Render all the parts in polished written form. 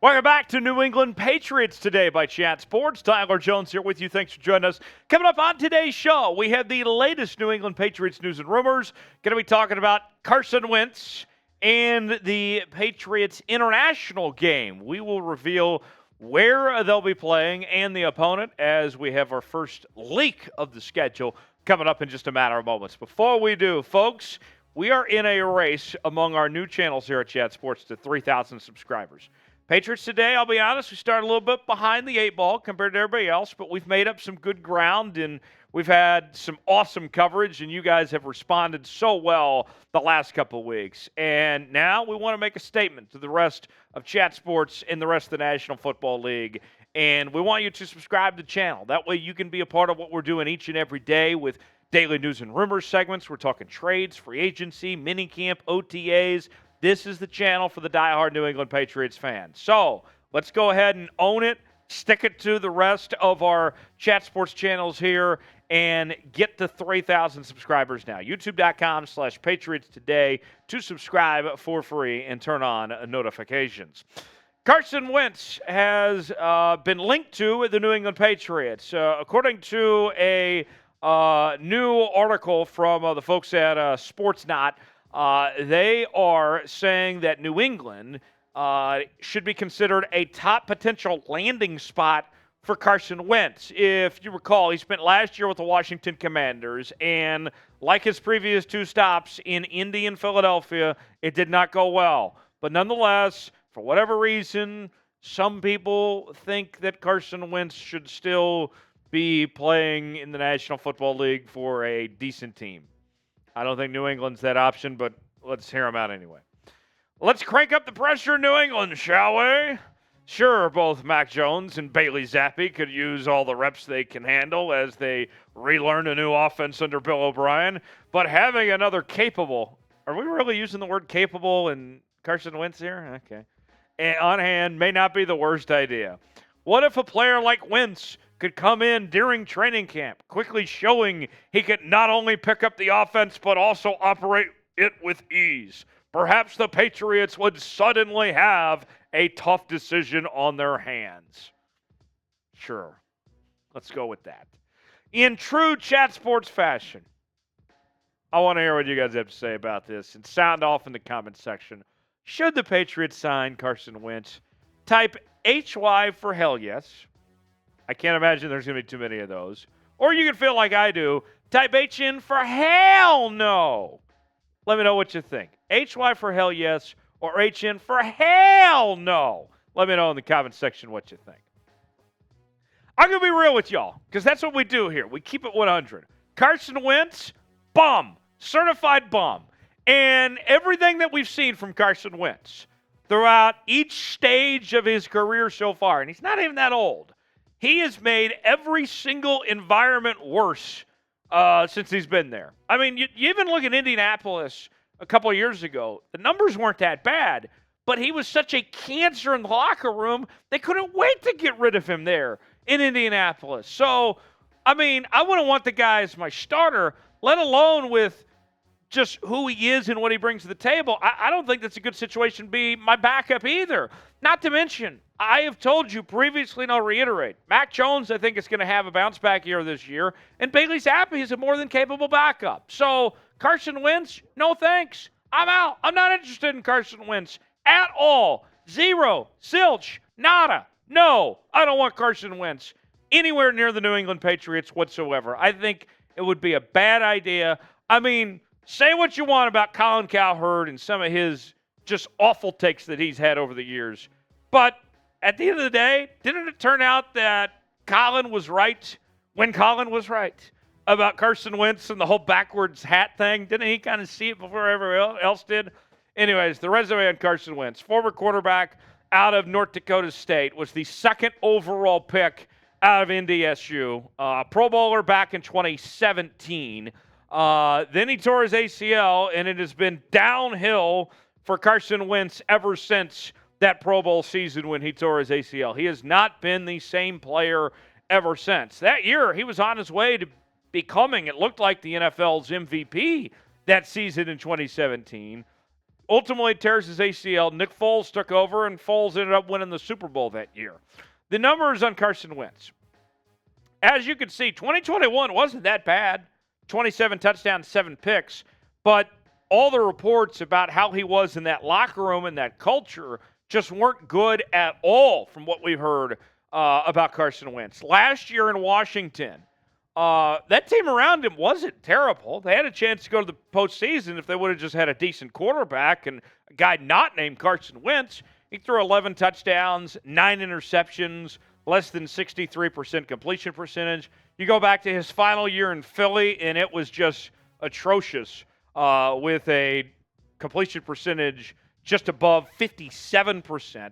Welcome back to New England Patriots Today by Chat Sports. Tyler Jones here with you. Thanks for joining us. Coming up on today's show, we have the latest New England Patriots news and rumors. Going to be talking about Carson Wentz and the Patriots international game. We will reveal where they'll be playing and the opponent as we have our first leak of the schedule coming up in just a matter of moments. Before we do, folks, we are in a race among our new channels here at Chat Sports to 3,000 subscribers. Patriots Today, I'll be honest, we started a little bit behind the eight ball compared to everybody else, but we've made up some good ground, and we've had some awesome coverage, and you guys have responded so well the last couple of weeks. And now we want to make a statement to the rest of Chat Sports and the rest of the National Football League, and we want you to subscribe to the channel. That way you can be a part of what we're doing each and every day with daily news and rumors segments. We're talking trades, free agency, minicamp, OTAs. This is the channel for the diehard New England Patriots fans. So let's go ahead and own it, stick it to the rest of our Chat Sports channels here, and get to 3,000 subscribers now. YouTube.com/Patriots Today to subscribe for free and turn on notifications. Carson Wentz has been linked to the New England Patriots. According to a new article from the folks at Sportsnot, they are saying that New England should be considered a top potential landing spot for Carson Wentz. If you recall, he spent last year with the Washington Commanders, and like his previous two stops in Indy and Philadelphia, it did not go well. But nonetheless, for whatever reason, some people think that Carson Wentz should still be playing in the National Football League for a decent team. I don't think New England's that option, but let's hear them out anyway. Let's crank up the pressure in New England, shall we? Sure, both Mac Jones and Bailey Zappi could use all the reps they can handle as they relearn a new offense under Bill O'Brien, but having another capable, are we really using the word capable in Carson Wentz here? Okay. And on hand may not be the worst idea. What if a player like Wentz could come in during training camp, quickly showing he could not only pick up the offense, but also operate it with ease? Perhaps the Patriots would suddenly have a tough decision on their hands. Sure. Let's go with that. In true Chat Sports fashion, I want to hear what you guys have to say about this and sound off in the comment section. Should the Patriots sign Carson Wentz? Type HY for hell yes. I can't imagine there's going to be too many of those. Or you can feel like I do. Type HN for hell no. Let me know what you think. HY for hell yes or HN for hell no. Let me know in the comment section what you think. I'm going to be real with y'all because that's what we do here. We keep it 100. Carson Wentz, bum. Certified bum. And everything that we've seen from Carson Wentz throughout each stage of his career so far, and he's not even that old, he has made every single environment worse since he's been there. I mean, you even look at Indianapolis a couple of years ago. The numbers weren't that bad, but he was such a cancer in the locker room, they couldn't wait to get rid of him there in Indianapolis. So, I mean, I wouldn't want the guy as my starter, let alone with just who he is and what he brings to the table. I don't think that's a good situation to be my backup either. Not to mention, I have told you previously, and I'll reiterate, Mac Jones, I think, is going to have a bounce-back year this year, and Bailey Zappi is a more than capable backup. So, Carson Wentz, no thanks. I'm out. I'm not interested in Carson Wentz at all. Zero. Zilch. Nada. No. I don't want Carson Wentz anywhere near the New England Patriots whatsoever. I think it would be a bad idea. I mean, say what you want about Colin Cowherd and some of his just awful takes that he's had over the years, but at the end of the day, didn't it turn out that Colin was right when Colin was right about Carson Wentz and the whole backwards hat thing? Didn't he kind of see it before everyone else did? Anyways, the resume on Carson Wentz, former quarterback out of North Dakota State, was the second overall pick out of NDSU, Pro Bowler back in 2017. Then he tore his ACL, and it has been downhill for Carson Wentz ever since that Pro Bowl season when he tore his ACL. He has not been the same player ever since. That year, he was on his way to becoming, it looked like, the NFL's MVP that season in 2017. ultimately tears his ACL. Nick Foles took over, and Foles ended up winning the Super Bowl that year. The numbers on Carson Wentz. As you can see, 2021 wasn't that bad. 27 touchdowns, 7 picks. But all the reports about how he was in that locker room and that culture just weren't good at all from what we've heard about Carson Wentz. Last year in Washington, that team around him wasn't terrible. They had a chance to go to the postseason if they would have just had a decent quarterback and a guy not named Carson Wentz. He threw 11 touchdowns, 9 interceptions, less than 63% completion percentage. You go back to his final year in Philly, and it was just atrocious with a completion percentage just above 57%,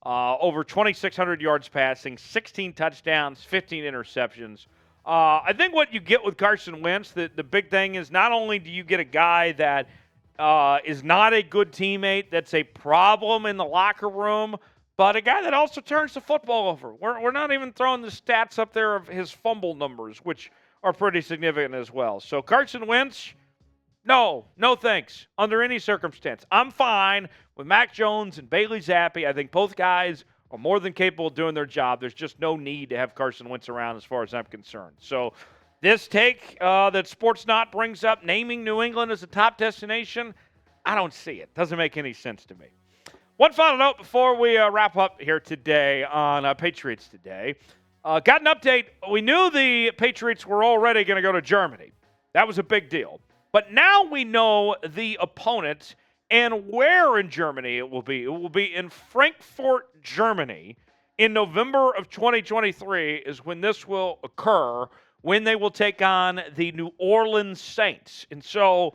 over 2,600 yards passing, 16 touchdowns, 15 interceptions. I think what you get with Carson Wentz, the big thing is not only do you get a guy that is not a good teammate, that's a problem in the locker room, but a guy that also turns the football over. We're not even throwing the stats up there of his fumble numbers, which are pretty significant as well. So Carson Wentz, no thanks, under any circumstance. I'm fine with Mac Jones and Bailey Zappi. I think both guys are more than capable of doing their job. There's just no need to have Carson Wentz around as far as I'm concerned. So this take that Sportsnot brings up, naming New England as a top destination, I don't see it. Doesn't make any sense to me. One final note before we wrap up here today on Patriots Today. Got an update. We knew the Patriots were already going to go to Germany. That was a big deal. But now we know the opponent and where in Germany it will be. It will be in Frankfurt, Germany. In November of 2023 is when this will occur, when they will take on the New Orleans Saints. And so,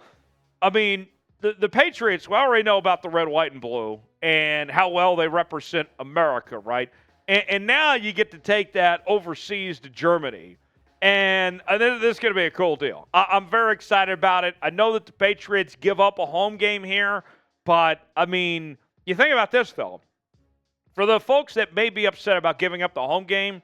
I mean, the Patriots, we already know about the red, white, and blue and how well they represent America, right? And now you get to take that overseas to Germany. And this is going to be a cool deal. I'm very excited about it. I know that the Patriots give up a home game here, but, I mean, you think about this, though. For the folks that may be upset about giving up the home game,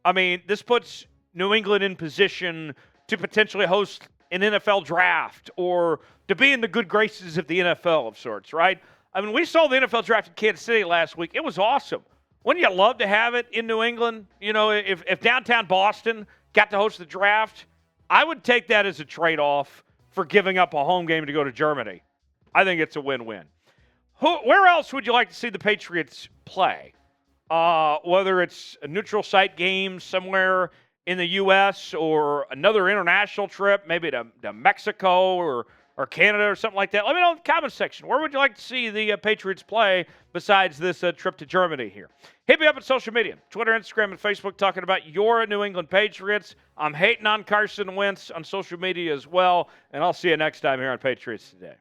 I mean, this puts New England in position to potentially host an NFL draft or to be in the good graces of the NFL of sorts, right? I mean, we saw the NFL draft in Kansas City last week. It was awesome. Wouldn't you love to have it in New England? You know, if downtown Boston got to host the draft, I would take that as a trade-off for giving up a home game to go to Germany. I think it's a win-win. Where else would you like to see the Patriots play? Whether it's a neutral site game somewhere in the U.S. or another international trip, maybe to Mexico or Canada or something like that. Let me know in the comments section. Where would you like to see the Patriots play besides this trip to Germany here? Hit me up on social media, Twitter, Instagram, and Facebook, talking about your New England Patriots. I'm hating on Carson Wentz on social media as well, and I'll see you next time here on Patriots Today.